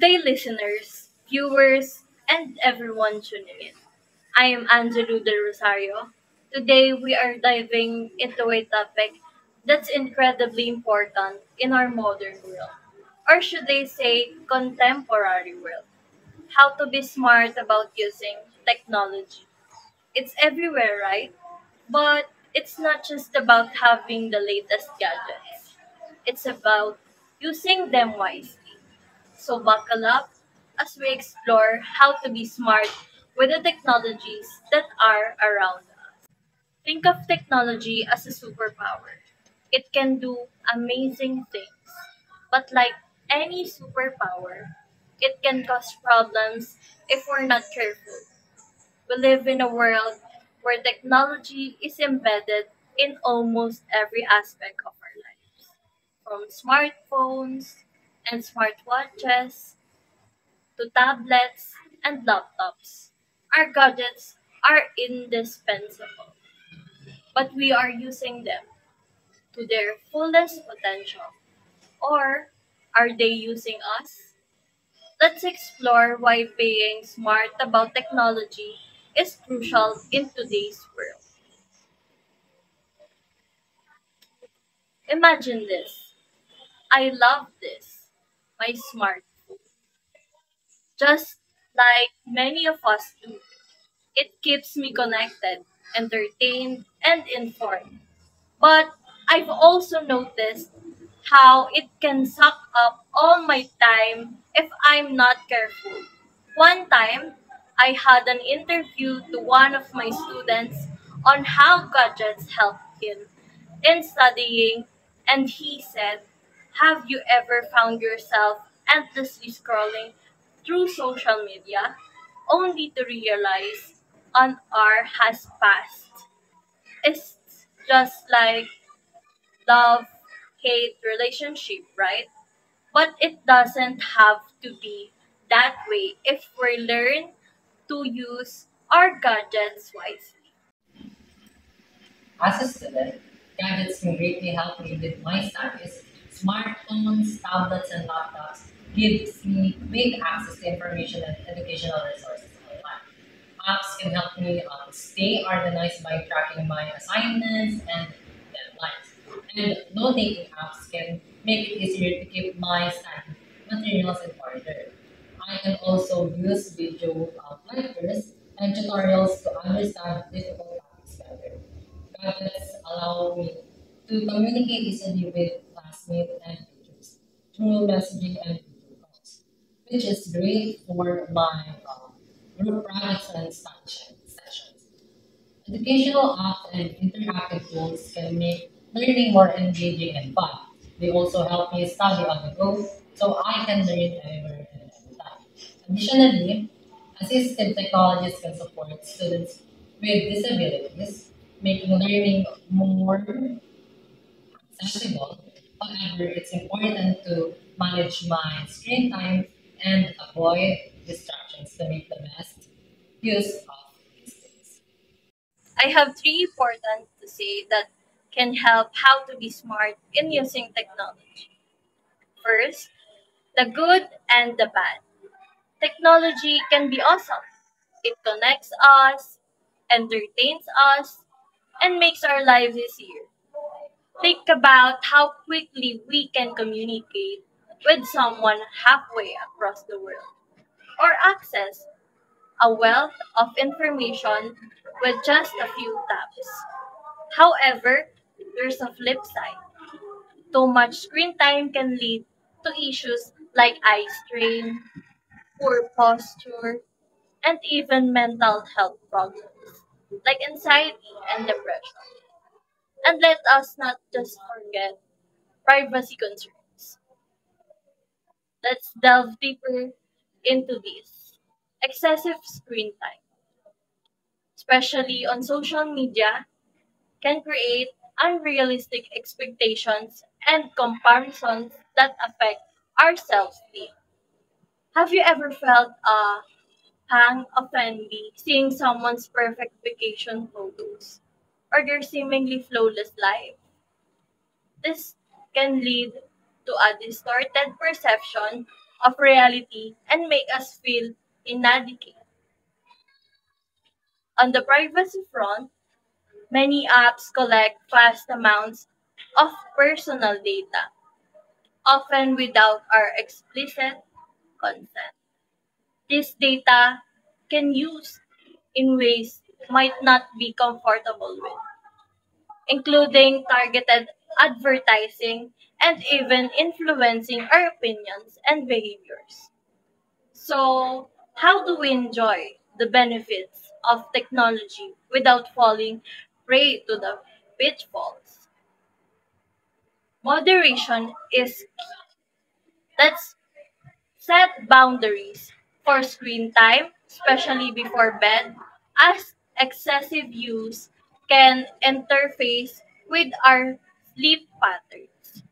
day, listeners, viewers, and everyone tuning in. I am Angelo Del Rosario. Today, we are diving into a topic that's incredibly important in our modern world, or should they say, contemporary world. How to be smart about using technology. It's everywhere, right? But it's not just about having the latest gadgets. It's about using them wisely. So buckle up as we explore how to be smart with the technologies that are around us. Think of technology as a superpower. It can do amazing things. But like any superpower, it can cause problems if we're not careful. We live in a world where technology is embedded in almost every aspect of our lives, from smartphones and smartwatches to tablets and laptops. Our gadgets are indispensable, but we are using them to their fullest potential. Or are they using us? Let's explore why being smart about technology is crucial in today's world. Imagine this. I love this. My smartphone. Just like many of us do. It keeps me connected, entertained, and informed. But I've also noticed how it can suck up all my time if I'm not careful. One time, I had an interview to one of my students on how gadgets help him in studying, and he said, have you ever found yourself endlessly scrolling through social media only to realize an hour has passed? It's just like love hate relationship, right? But it doesn't have to be that way if we learn to use our gadgets wisely. As a student, gadgets can greatly help me with my studies. Smartphones, tablets, and laptops gives me quick access to information and educational resources online. Apps can help me stay organized by tracking my assignments and deadlines. And note-taking apps can make it easier to keep my study materials in order. I can also use video lectures and tutorials to understand difficult topics better. Gadgets allow me to communicate easily with classmates and teachers through messaging and video calls, which is great for my group projects and study sessions. Educational apps and interactive tools can make learning more engaging and fun. They also help me study on the go so I can learn anywhere and anytime. Additionally, assistive technologies can support students with disabilities, making learning more accessible. However, it's important to manage my screen time and avoid distractions to make the best use of these things. I have three important to say that can help how to be smart in using technology. First, the good and the bad. Technology can be awesome. It connects us, entertains us, and makes our lives easier. Think about how quickly we can communicate with someone halfway across the world or access a wealth of information with just a few taps. However, there's a flip side. Too much screen time can lead to issues like eye strain, poor posture, and even mental health problems like anxiety and depression. And let us not just forget privacy concerns. Let's delve deeper into this. Excessive screen time, especially on social media, can create unrealistic expectations and comparisons that affect our self esteem. Have you ever felt a pang of envy seeing someone's perfect vacation photos or their seemingly flawless life? This can lead to a distorted perception of reality and make us feel inadequate. On the privacy front, many apps collect vast amounts of personal data, often without our explicit consent. This data can use in ways might not be comfortable with, including targeted advertising and even influencing our opinions and behaviors. So, how do we enjoy the benefits of technology without falling prey to the pitfalls? Moderation is key. Let's set boundaries for screen time, especially before bed, as excessive use can interface with our sleep patterns.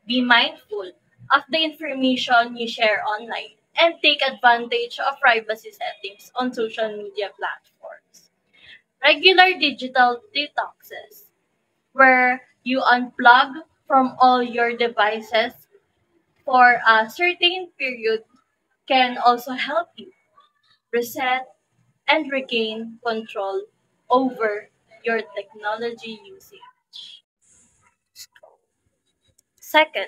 Be mindful of the information you share online and take advantage of privacy settings on social media platforms. Regular digital detoxes, where you unplug from all your devices for a certain period, can also help you reset and regain control over your technology usage. Second,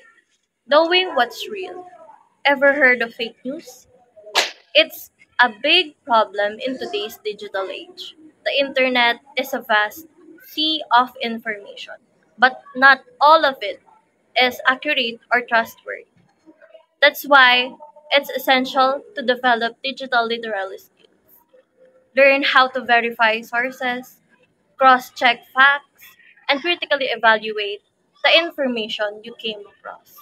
knowing what's real. Ever heard of fake news? It's a big problem in today's digital age. The internet is a vast sea of information, but not all of it is accurate or trustworthy. That's why it's essential to develop digital literacy. Learn how to verify sources, cross check facts, and critically evaluate the information you came across.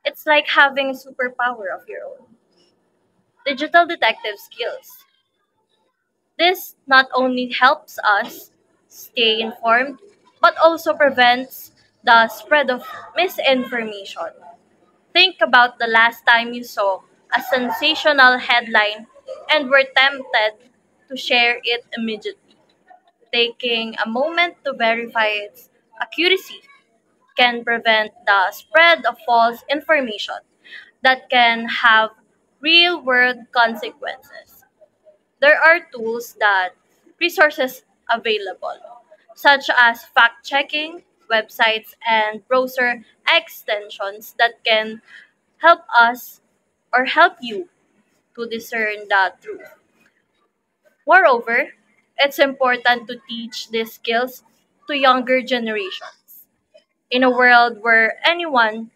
It's like having a superpower of your own. Digital detective skills. This not only helps us stay informed, but also prevents the spread of misinformation. Think about the last time you saw a sensational headline and were tempted to share it immediately. Taking a moment to verify its accuracy can prevent the spread of false information that can have real world consequences. There are tools that resources available, such as fact checking, websites, and browser extensions that can help us or help you to discern the truth. Moreover, it's important to teach these skills to younger generations. In a world where anyone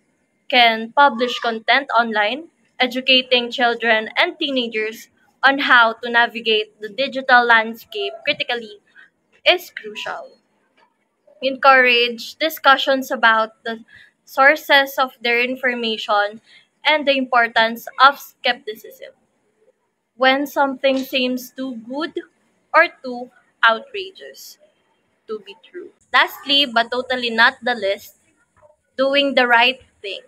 can publish content online, educating children and teenagers on how to navigate the digital landscape critically is crucial. Encourage discussions about the sources of their information and the importance of skepticism when something seems too good or too outrageous to be true. Lastly, but totally not the least, doing the right thing.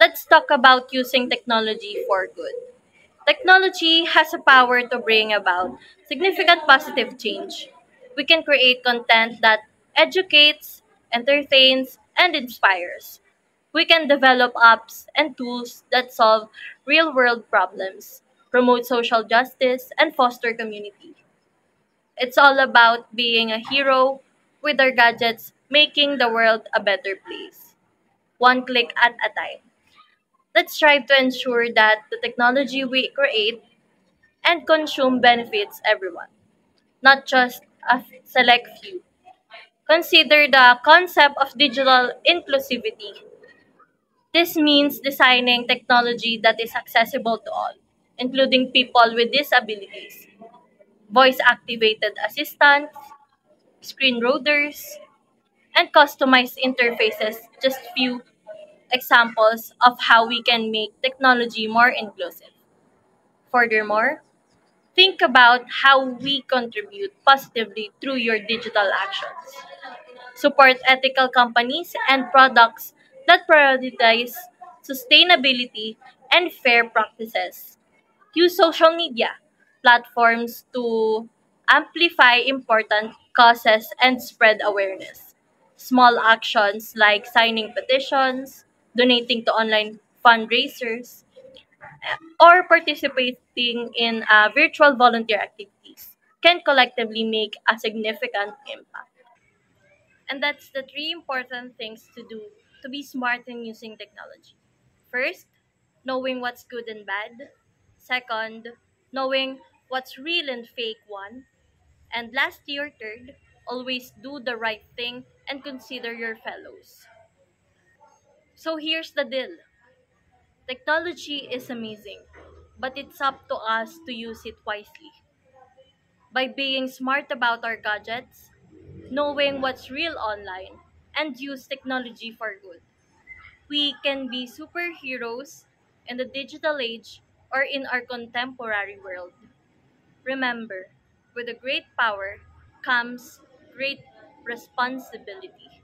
Let's talk about using technology for good. Technology has a power to bring about significant positive change. We can create content that educates, entertains, and inspires. We can develop apps and tools that solve real world problems, promote social justice, and foster community. It's all about being a hero with our gadgets, making the world a better place, one click at a time. Let's strive to ensure that the technology we create and consume benefits everyone, not just a select few. Consider the concept of digital inclusivity. This means designing technology that is accessible to all, including people with disabilities, voice activated assistants, screen readers, and customized interfaces, just few examples of how we can make technology more inclusive. Furthermore, think about how we contribute positively through your digital actions. Support ethical companies and products that prioritize sustainability and fair practices. Use social media platforms to amplify important causes and spread awareness. Small actions like signing petitions, donating to online fundraisers, or participating in virtual volunteer activities can collectively make a significant impact. And that's the three important things to do to be smart in using technology. First, knowing what's good and bad. Second, knowing what's real and fake one. And lastly or third, always do the right thing and consider your fellows. So here's the deal. Technology is amazing, but it's up to us to use it wisely. By being smart about our gadgets, knowing what's real online, and use technology for good, we can be superheroes in the digital age or in our contemporary world. Remember, with a great power comes great responsibility.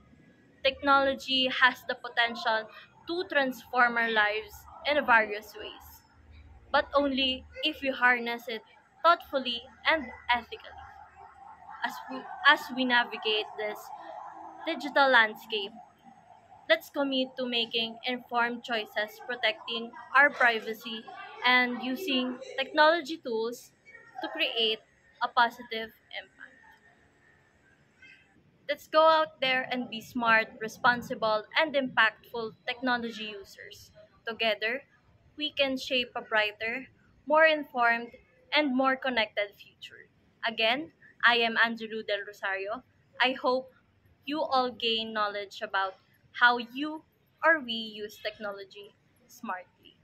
Technology has the potential to transform our lives in various ways, but only if we harness it thoughtfully and ethically. As we navigate this digital landscape, let's commit to making informed choices, protecting our privacy, and using technology tools to create a positive impact. Let's go out there and be smart, responsible, and impactful technology users. Together, we can shape a brighter, more informed, and more connected future. Again, I am Angelou Del Rosario. I hope you all gain knowledge about how you or we use technology smartly.